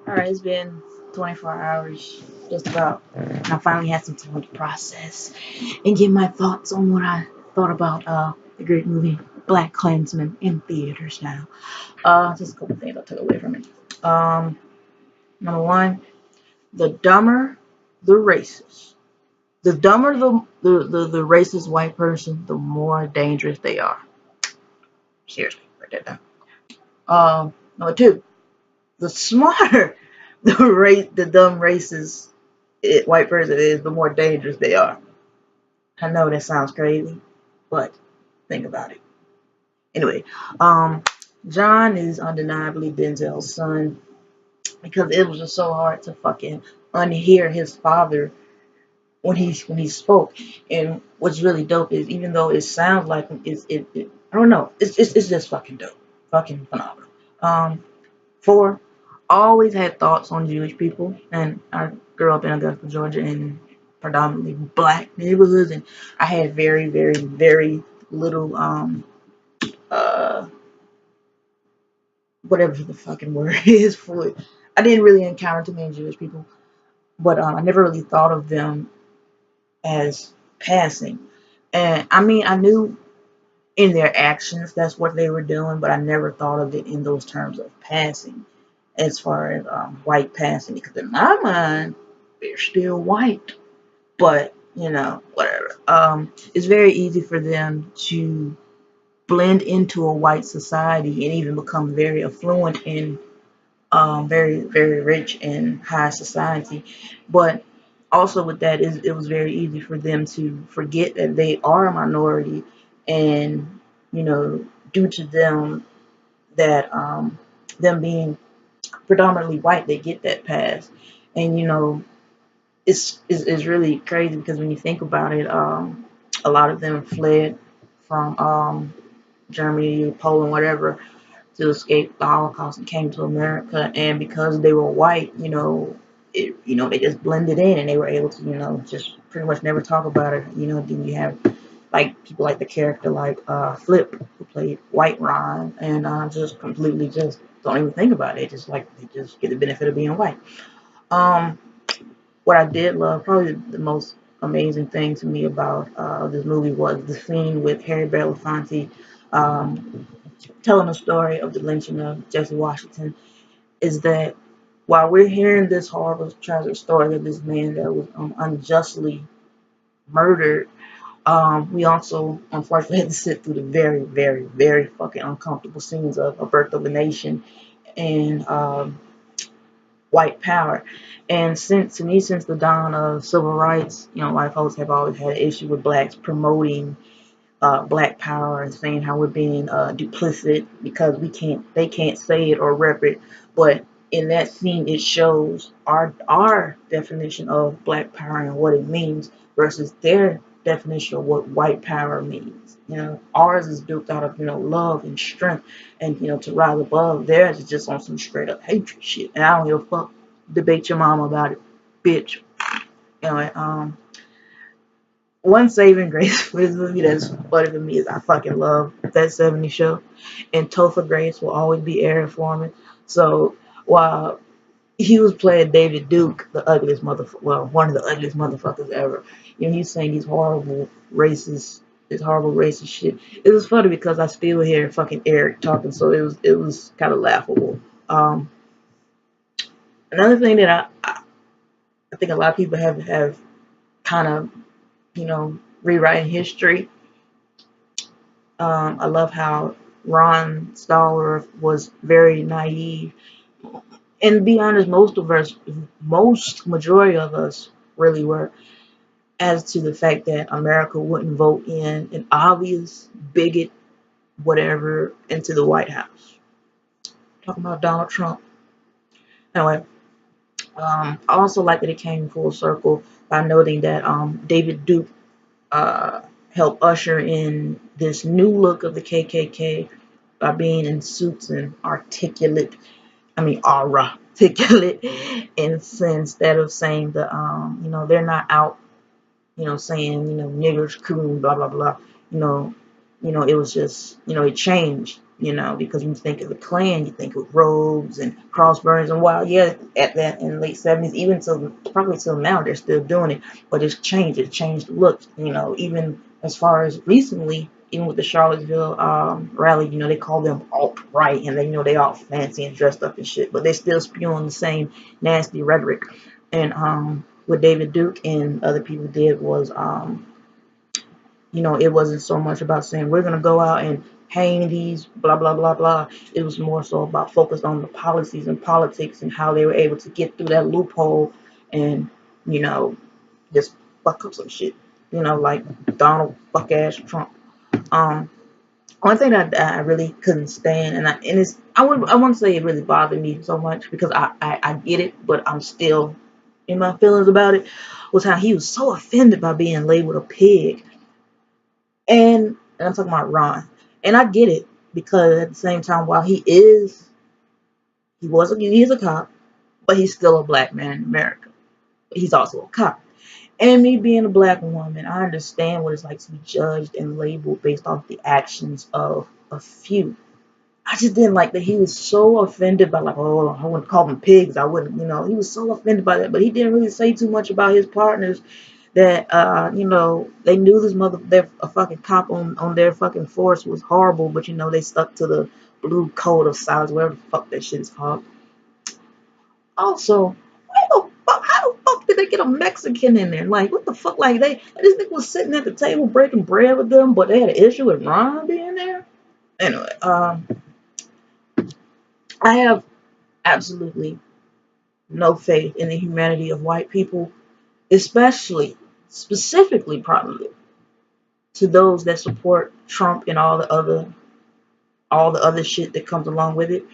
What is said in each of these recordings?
Alright, it's been 24 hours, just about. And I finally had some time to process and get my thoughts on what I thought about the great movie BlackKKlansman in theaters now. Just a couple things I took away from it. Um, Number one, the dumber the racist. The dumber the racist white person, the more dangerous they are. Seriously, write that down. Number two, the smarter the dumb racist white person is, the more dangerous they are. I know that sounds crazy, but think about it. Anyway, um, John is undeniably Denzel's son because it was just so hard to fucking unhear his father when he spoke. And what's really dope is even though it sounds like I don't know, it's just fucking dope, fucking phenomenal. Four, always had thoughts on Jewish people, and I grew up in Augusta, Georgia, in predominantly black neighborhoods, and I had very, very, very little uh whatever the fucking word is for it. I didn't really encounter too many Jewish people, but I never really thought of them as passing. And I mean, I knew in their actions that's what they were doing, but I never thought of it in those terms of passing, as far as white passing, because in my mind they're still white, but whatever. It's very easy for them to blend into a white society and even become very affluent and very, very rich and high society. But also with that is it was very easy for them to forget that they are a minority, and due to that them being predominantly white, they get that pass. And it's really crazy because when you think about it, a lot of them fled from Germany, Poland, whatever, to escape the Holocaust and came to America. And because they were white, they just blended in and they were able to, just pretty much never talk about it. Then you have like people like the character like Flip, who played White Ron, and just completely just don't even think about it. Just like they just get the benefit of being white. Um, what I did love, probably the most amazing thing to me about this movie was the scene with Harry Belafonte um, telling the story of the lynching of Jesse Washington. Is that while we're hearing this horrible, tragic story of this man that was unjustly murdered, we also unfortunately had to sit through the very, very, very fucking uncomfortable scenes of A Birth of a Nation and white power. And since the dawn of civil rights, white folks have always had an issue with blacks promoting black power and saying how we're being duplicit because they can't say it or rep it. But in that scene, it shows our definition of black power and what it means versus their definition of what white power means. Ours is built out of love and strength, and to rise above. Theirs is just on some straight up hatred shit. And I don't give a fuck. Debate your mom about it, bitch. Anyway, one saving grace for this movie that's funny to me is I fucking love that 70s show. And Topher Grace will always be Aaron Foreman. So while he was playing David Duke, the ugliest motherfucker, well, one of the ugliest motherfuckers ever, he's saying this horrible racist shit. It was funny because I still hear fucking Eric talking, so it was kind of laughable. Another thing that I think a lot of people have kind of rewriting history. I love how Ron Stallworth was very naive, and to be honest, majority of us really were, as to the fact that America wouldn't vote in an obvious bigot, whatever, into the White House. Talking about Donald Trump. Anyway, I also like that it came full circle by noting that David Duke uh, help usher in this new look of the KKK by being in suits and articulate, and instead of saying they're not out, saying, niggers, coon, blah, blah, blah, it was just, it changed. because when you think of the Klan, you think of robes and crossbones. And while, yeah, at that in the late 70s, even till probably till now, they're still doing it, but it's changed. It changed the look. Even as far as recently, even with the Charlottesville rally, they call them alt right, and they all fancy and dressed up and shit, but they still spewing the same nasty rhetoric. And what David Duke and other people did was it wasn't so much about saying we're gonna go out and hang these blah blah blah blah. It was more so about focused on the policies and politics and how they were able to get through that loophole and you know just fuck up some shit. Like Donald fuck ass Trump. Um, One thing that I really couldn't stand, I wouldn't say it really bothered me so much because I get it, but I'm still in my feelings about it. Was how he was so offended by being labeled a pig. And I'm talking about Ron. And I get it because at the same time, while he is a cop, but he's still a black man in America. He's also a cop. And me being a black woman, I understand what it's like to be judged and labeled based off the actions of a few. I just didn't like that he was so offended by, like, oh, I wouldn't call them pigs. I wouldn't, he was so offended by that, but he didn't really say too much about his partners that they knew this they're a fucking cop on their fucking force was horrible, but they stuck to the blue code of silence, whatever the fuck that shit is called. Also, how the fuck did they get a Mexican in there? Like, what the fuck? Like, this nigga was sitting at the table breaking bread with them, but they had an issue with Ron being there. Anyway, I have absolutely no faith in the humanity of white people, especially, specifically, probably to those that support Trump and all the other shit that comes along with it.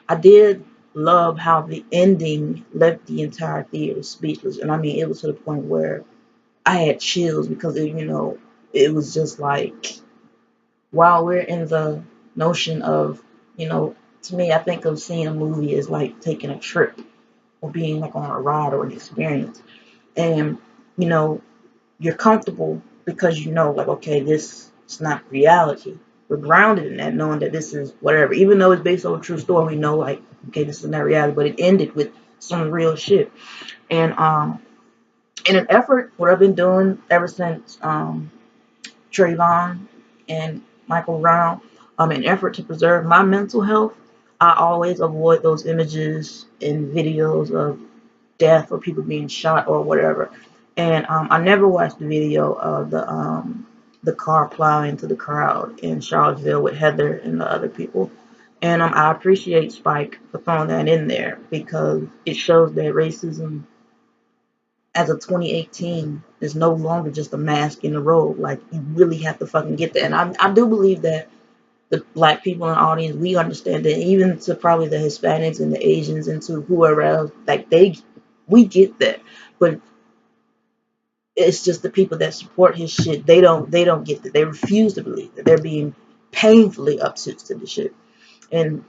I did love how the ending left the entire theater speechless, and I mean it was to the point where I had chills because it was just like while we're in the notion of to me, I think of seeing a movie as like taking a trip or being like on a ride or an experience, and you know you're comfortable because like, okay, this is not reality. We're grounded in that, knowing that this is whatever. Even though it's based on a true story, we know, like, okay, this is not reality, but it ended with some real shit. And in an effort, what I've been doing ever since Trayvon and Michael Brown, in an effort to preserve my mental health, I always avoid those images and videos of death or people being shot or whatever. And I never watched the video of the car plowing into the crowd in Charlottesville with Heather and the other people. And I appreciate Spike for throwing that in there because it shows that racism as of 2018 is no longer just a mask in the road. Like, you really have to fucking get that. And I do believe that the black people in the audience, we understand that, even to probably the Hispanics and the Asians and to whoever else, like, we get that. But it's just the people that support his shit, they don't get that. They refuse to believe that they're being painfully obtuse to the shit. And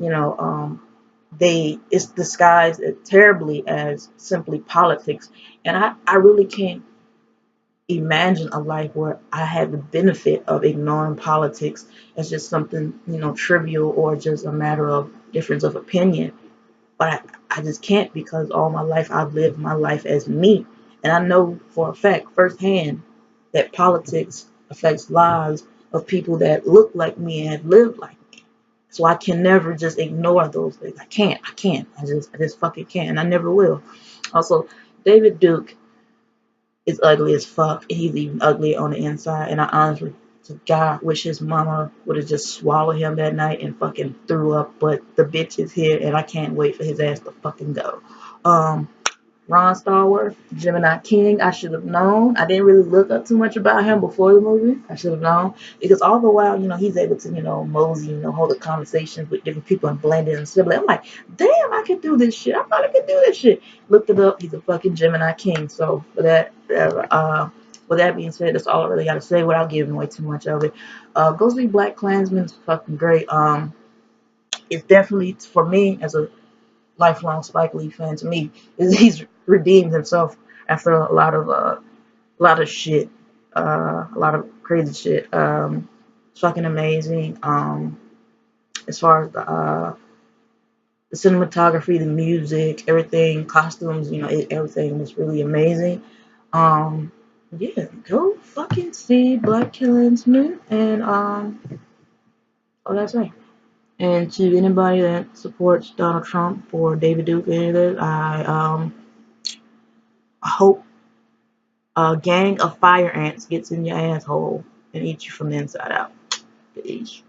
it's disguised terribly as simply politics. And I really can't imagine a life where I had the benefit of ignoring politics as just something, trivial or just a matter of difference of opinion. But I just can't, because all my life I've lived my life as me. And I know for a fact, firsthand, that politics affects lives of people that look like me and have lived like me. So I can never just ignore those things. I can't. I just fucking can't. And I never will. Also, David Duke is ugly as fuck. He's even ugly on the inside. And I honestly, to God, wish his mama would have just swallowed him that night and fucking threw up. But the bitch is here, and I can't wait for his ass to fucking go. Ron Stallworth, Gemini King, I should have known. I didn't really look up too much about him before the movie. I should have known. Because all the while, he's able to, mosey, hold the conversations with different people and blend in and sibling. I'm like, damn, I could do this shit. I thought I could do this shit. Looked it up. He's a fucking Gemini King. So for that, with that being said, that's all I really got to say without giving away too much of it. Go see BlackKKlansman. It's fucking great. It's definitely, for me, as a lifelong Spike Lee fan, to me, he's redeemed himself after a lot of shit, a lot of crazy shit. It's fucking amazing. as far as the cinematography, the music, everything, costumes, everything was really amazing. Um, yeah, go fucking see BlackKKlansman, and all that's right. And to anybody that supports Donald Trump or David Duke, any of that, I hope a gang of fire ants gets in your asshole and eats you from the inside out. Peace.